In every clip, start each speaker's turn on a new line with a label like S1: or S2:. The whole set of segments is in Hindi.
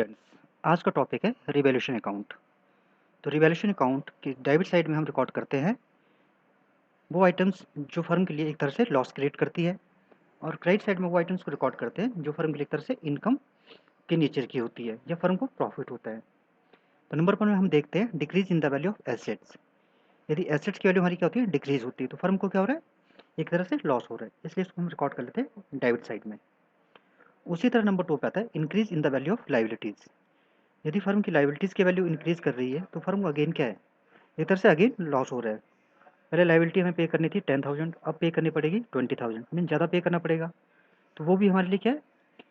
S1: फ्रेंड्स, आज का टॉपिक है रिवैल्यूएशन अकाउंट। तो रिवैल्यूएशन अकाउंट की डेबिट साइड में हम रिकॉर्ड करते हैं वो आइटम्स जो फर्म के लिए एक तरह से लॉस क्रिएट करती है, और क्रेडिट साइड में वो आइटम्स को रिकॉर्ड करते हैं जो फर्म के लिए एक तरह से इनकम के नेचर की होती है या फर्म को प्रॉफिट होता है। तो नंबर 1 में हम देखते हैं decrease in the value of assets. यदि एसेट्स की वैल्यू हमारी क्या होती है, डिक्रीज होती है, तो फर्म को क्या हो रहा है, एक तरह से लॉस हो रहा है, इसलिए इसको हम रिकॉर्ड कर लेते हैं डेबिट साइड में। उसी तरह नंबर 2 पे आता है increase in the value of liabilities. यदि फर्म की लाइबिलिटीज की वैल्यू इंक्रीज कर रही है तो फर्म को अगेन क्या है, एक तरह से अगेन लॉस हो रहा है। पहले लायबिलिटी हमें पे करनी थी 10,000, अब पे करनी पड़ेगी 20,000, मीन ज़्यादा पे करना पड़ेगा। तो वो भी हमारे लिए क्या है,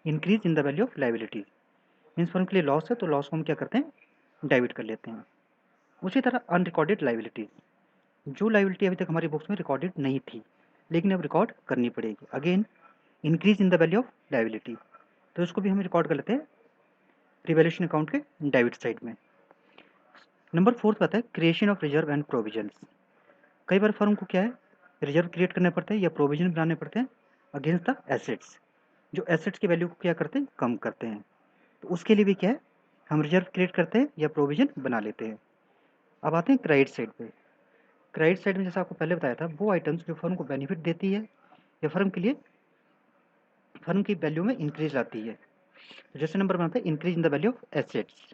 S1: increase in the value of liability. Means firm के लिए लॉस है तो लॉस को हम क्या करते हैं, डेबिट कर लेते हैं। उसी तरह अनरिकॉर्डेड लायबिलिटीज, जो लायबिलिटी अभी तक हमारी बुक्स में रिकॉर्डेड नहीं थी लेकिन अब रिकॉर्ड करनी पड़ेगी, again increase in the value of liability, तो इसको भी हम रिकॉर्ड कर लेते हैं रिवैल्यूएशन अकाउंट के डेबिट साइड में। नंबर 4 पे आता है creation of reserve and provisions. कई बार फर्म को क्या है, रिजर्व क्रिएट करने पड़ते हैं या प्रोविजन बनाने पड़ते हैं अगेंस्ट द एसेट्स, जो एसेट्स की वैल्यू को क्या करते हैं, कम करते हैं। तो उसके लिए भी क्या है, हम रिजर्व क्रिएट करते हैं या प्रोविजन बना लेते हैं। अब आते हैं क्रेडिट साइड पे। क्रेडिट साइड में जैसा आपको पहले बताया था, वो आइटम्स जो फर्म को बेनिफिट देती है या फर्म के लिए फर्म की वैल्यू में इंक्रीज लाती है। तो जैसे नंबर बनाते हैं increase in the value of assets.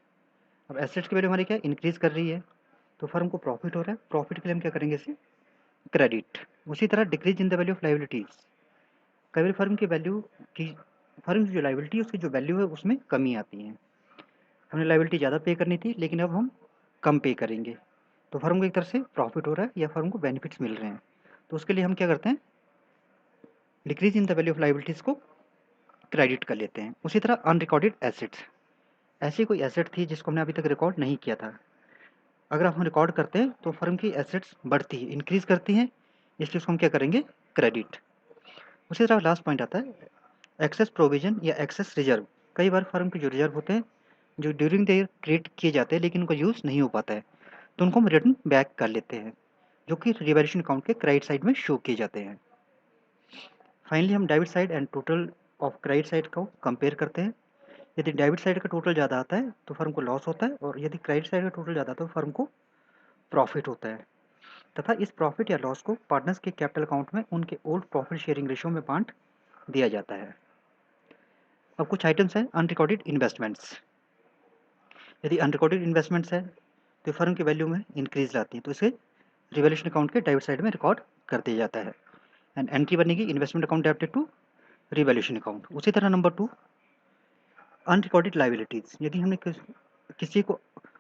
S1: अब एसेट्स की वैल्यू हमारी क्या इंक्रीज कर रही है, तो फर्म को प्रॉफिट हो रहा है, प्रॉफिट के लिए हम क्या करेंगे, इसे क्रेडिट। उसी तरह decrease in the value of liabilities, कई बार फर्म की वैल्यू की फर्म की जो लाइबिलिटी है उसकी जो वैल्यू है उसमें कमी आती है। हमने लाइबिलिटी ज़्यादा पे करनी थी लेकिन अब हम कम पे करेंगे, तो फर्म को एक तरह से प्रॉफिट हो रहा है या फर्म को बेनिफिट्स मिल रहे हैं। तो उसके लिए हम क्या करते हैं, decrease in the value of liabilities को क्रेडिट कर लेते हैं। उसी तरह अनरिकॉर्डेड एसेट्स, ऐसी कोई एसेट थी जिसको हमने अभी तक रिकॉर्ड नहीं किया था, अगर हम रिकॉर्ड करते हैं तो फर्म की एसेट्स बढ़ती है, इंक्रीज करती हैं, इसलिए उसको हम क्या करेंगे, क्रेडिट। उसी तरह लास्ट पॉइंट आता है एक्सेस प्रोविजन या एक्सेस रिजर्व। कई बार फर्म के जो रिजर्व होते हैं जो ड्यूरिंग द ईयर क्रिएट किए जाते हैं लेकिन उनका यूज़ नहीं हो पाता है, तो उनको हम रिटर्न बैक कर लेते हैं, जो कि रिवैल्यूएशन अकाउंट के क्रेडिट साइड में शो किए जाते हैं। फाइनली हम debit side and total of credit side को कंपेयर करते हैं। यदि डेबिट साइड का टोटल ज़्यादा आता है तो फर्म को लॉस होता है, और यदि क्रेडिट साइड का टोटल ज़्यादा आता है तो फर्म को प्रॉफिट होता है, तथा इस प्रॉफिट या लॉस को पार्टनर्स के कैपिटल अकाउंट में उनके ओल्ड प्रॉफिट शेयरिंग रेशियो में बांट दिया जाता है। अब कुछ आइटम्स हैं अनरिकॉर्डेड इन्वेस्टमेंट्स। यदि अनरिकॉर्डेड इन्वेस्टमेंट्स है तो फर्म की वैल्यू में इंक्रीज लाती है, तो इसे रिवैल्यूएशन अकाउंट के डेबिट साइड में रिकॉर्ड कर दिया जाता है, एंड एंट्री बनेगी investment account debited to revaluation account. उसी तरह नंबर 2 अनरिकॉर्डेड लाइबिलिटीज, यदि हमने किसी को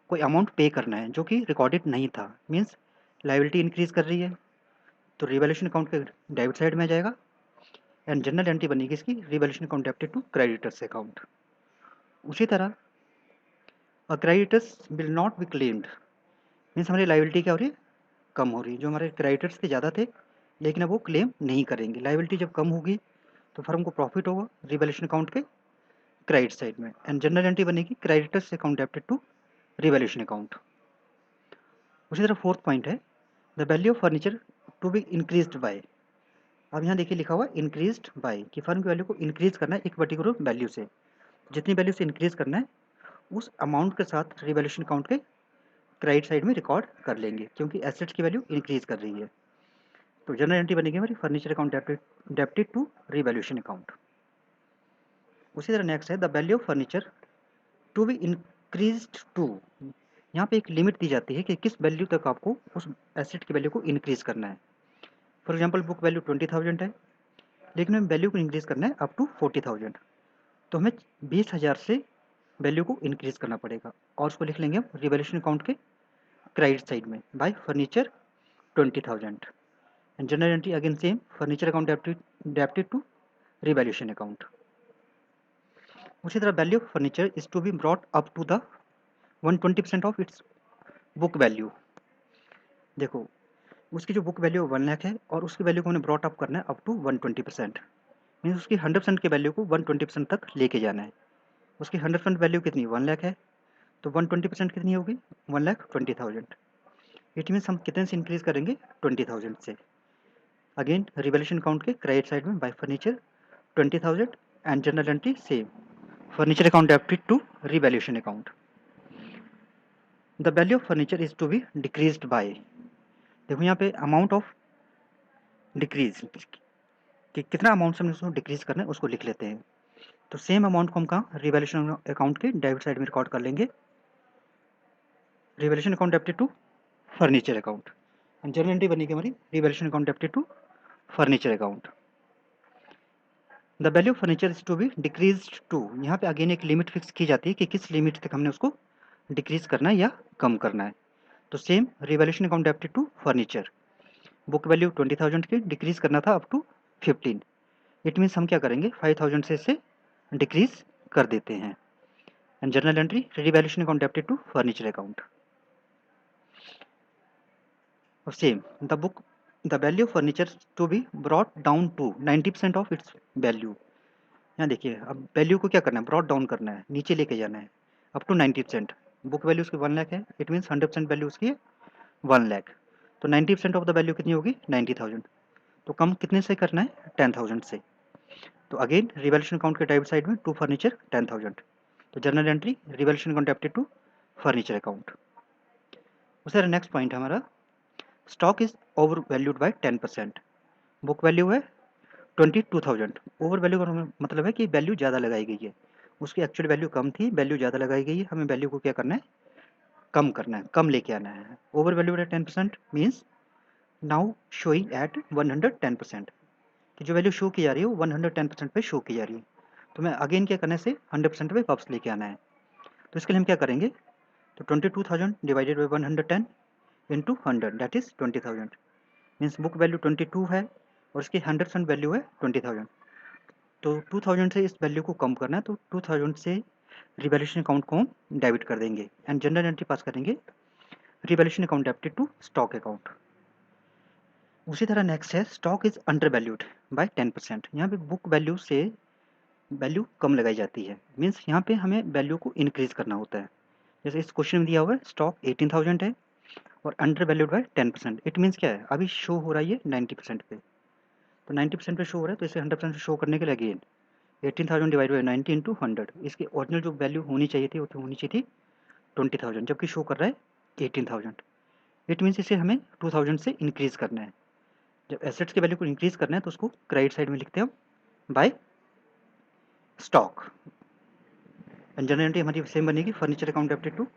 S1: कोई अमाउंट पे करना है जो कि रिकॉर्डेड नहीं था, मीन्स लाइबिलिटी इंक्रीज कर रही है, तो रिवैल्यूएशन अकाउंट के डेबिट साइड में आ जाएगा, एंड जनरल एंट्री बनेगी इसकी revaluation account debited to creditors account. उसी तरह creditors will not be claimed, means हमारी लाइबिलिटी क्या हो रही है, कम हो रही है। जो हमारे क्रेडिटर्स थे ज़्यादा थे लेकिन अब वो क्लेम नहीं करेंगे। लाइबिलिटी जब कम होगी तो फर्म को प्रॉफिट होगा रिवैल्यूएशन अकाउंट के क्रेडिट साइड में, एंड जनरल एंट्री बनेगी creditors account debited to revaluation account. उसी तरह फोर्थ पॉइंट है the value of furniture to be increased by. अब यहाँ देखिए लिखा हुआ इंक्रीज्ड बाय, कि फर्म की वैल्यू को इंक्रीज करना है एक पर्टिकुलर वैल्यू से, जितनी वैल्यू से इंक्रीज करना है उस अमाउंट के साथ रिवैल्यूएशन अकाउंट के क्रेडिट साइड में रिकॉर्ड कर लेंगे, क्योंकि एसेट्स की वैल्यू इंक्रीज कर रही है। तो जनरल एंट्री बनेगी हमारी furniture account debited to revaluation account. उसी तरह नेक्स्ट है the value of furniture to be increased to. यहाँ पे एक लिमिट दी जाती है कि किस वैल्यू तक आपको उस एसेट की वैल्यू को इंक्रीज करना है। फॉर एग्जांपल बुक वैल्यू 20,000 है लेकिन हमें वैल्यू को इंक्रीज करना है अप टू 40,000, तो हमें 20,000 से वैल्यू को इंक्रीज करना पड़ेगा, और उसको लिख लेंगे हम रिवैल्यूएशन अकाउंट के क्रेडिट साइड में by furniture 20,000, and journal entry again same furniture account debited to revaluation account. उसी तरह value of furniture is to be brought up to the 120% of its book value. देखो उसकी जो बुक वैल्यू 1 लाख है और उसकी वैल्यू को हमने ब्रॉट अप करना है अप टू 120%, मीन्स उसकी 100% की वैल्यू को 120% तक लेके जाना है। उसकी 100% वैल्यू कितनी 1 लाख है, तो 120% कितनी होगी 1,20,000। इट मीन्स हम कितने से इंक्रीज करेंगे 20,000 से। अगेन रिवैल्यूएशन अकाउंट के क्रेडिट साइड में by furniture 20,000, and journal entry same furniture account debited to revaluation account. The value of furniture is to be decreased by, देखो यहाँ पे अमाउंट ऑफ डिक्रीज कि कितना अमाउंट से हमने उसको डिक्रीज करना है उसको लिख लेते हैं। तो सेम अमाउंट को हम कहाँ रिवैल्यूएशन अकाउंट के डेबिट साइड में रिकॉर्ड कर लेंगे, revaluation account debited to furniture account. Journal entry बनेगी हमारी revaluation account debited to furniture account. The value of furniture is to be decreased to, यहाँ पे अगेन एक लिमिट फिक्स की जाती है कि किस लिमिट तक हमने उसको डिक्रीज करना है या कम करना है। तो same revaluation account debited to furniture, book value 20,000 की डिक्रीज करना था अप टू 15, इट मीन्स हम क्या करेंगे 5,000 से इसे डिक्रीज कर देते हैं। And journal entry revaluation account debited to furniture account. Same the value of furniture to be brought down to 90% of its value. यहाँ देखिए अब वैल्यू को क्या करना है, ब्रॉट डाउन करना है, नीचे लेके जाना है अप टू 90%। बुक वैल्यू उसकी 1 लाख है, इट मीन्स 100% वैल्यू उसकी है 1 लाख। तो 90% ऑफ द वैल्यू कितनी होगी 90,000, तो कम कितने से करना है 10,000 से। तो अगेन रिवैल्यूएशन अकाउंट के डेबिट साइड में टू फर्नीचर 10,000, तो journal entry revaluation account debited to furniture account. उसका नेक्स्ट पॉइंट हमारा stock is over valued by 10%, book value है 22,000, ओवर वैल्यू का मतलब है कि वैल्यू ज़्यादा लगाई गई है, उसकी एक्चुअल वैल्यू कम थी, वैल्यू ज़्यादा लगाई गई है, हमें वैल्यू को क्या करना है कम करना है, कम लेके आना है। Over value at 10% means now showing at 110%, कि जो वैल्यू शो की जा रही है वो 110% पे शो की जा रही है। तो मैं अगेन क्या करना है इसे 100% पे वापस लेके आना है। तो इसके लिए हम क्या करेंगे, तो 22,000 divided by 110 into 100 that is 20,000, means book value 22 है और इसकी 100% वैल्यू है 20,000। तो 2000 से इस वैल्यू को कम करना है, तो 2000 से रिवैल्यूएशन अकाउंट को हम डेबिट कर देंगे एंड जनरल एंट्री पास करेंगे revaluation account debited to stock account. उसी तरह नेक्स्ट है stock is under valued by 10%, यहाँ पे बुक वैल्यू से वैल्यू कम लगाई जाती है, मीन्स यहाँ पे हमें वैल्यू को इंक्रीज करना होता है। जैसे इस क्वेश्चन में दिया हुआ है स्टॉक 18,000 है और under valued by 10%, it means क्या है अभी शो हो रहा है ये 90% पे, तो 90% पे शो हो रहा है, तो इसे 100% शो करने के लिए अगेन 18,000 डिवाइड बाई 90 इंटू 100, इसकी ओरिजिनल जो वैल्यू होनी चाहिए थी वो तो होनी चाहिए थी 20,000, जबकि शो कर रहा है 18,000, इट मीन्स इसे हमें 2,000 से इंक्रीज करना है। जब एसेट्स की वैल्यू को इंक्रीज करना है तो उसको क्रेडिट साइड में लिखते हैं by stock. And journal entry हमारी सेम बनेगी furniture account debited to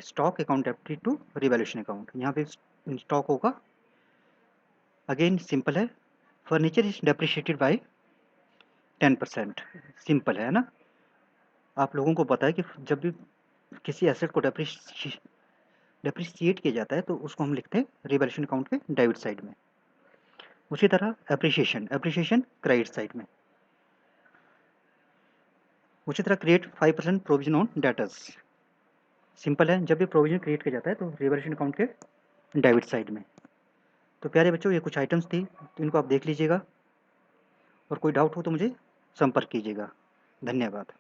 S1: stock account debited to revaluation account. यहाँ पे स्टॉक होगा अगेन सिंपल है, furniture is depreciated by 10%, simple है ना। आप लोगों को पता है कि जब भी किसी एसेट को डेप्रिशिएट किया जाता है तो उसको हम लिखते हैं रिवैल्यूएशन अकाउंट के डेबिट साइड में। उसी तरह एप्रिशिएशन क्रेडिट साइड में। उसी तरह create 5% provision on debtors, simple है, जब भी प्रोविजन क्रिएट किया जाता है तो रिवैल्यूएशन अकाउंट के डेबिट साइड में। तो प्यारे बच्चों ये कुछ आइटम्स थी, तो इनको आप देख लीजिएगा और कोई डाउट हो तो मुझे संपर्क कीजिएगा। धन्यवाद।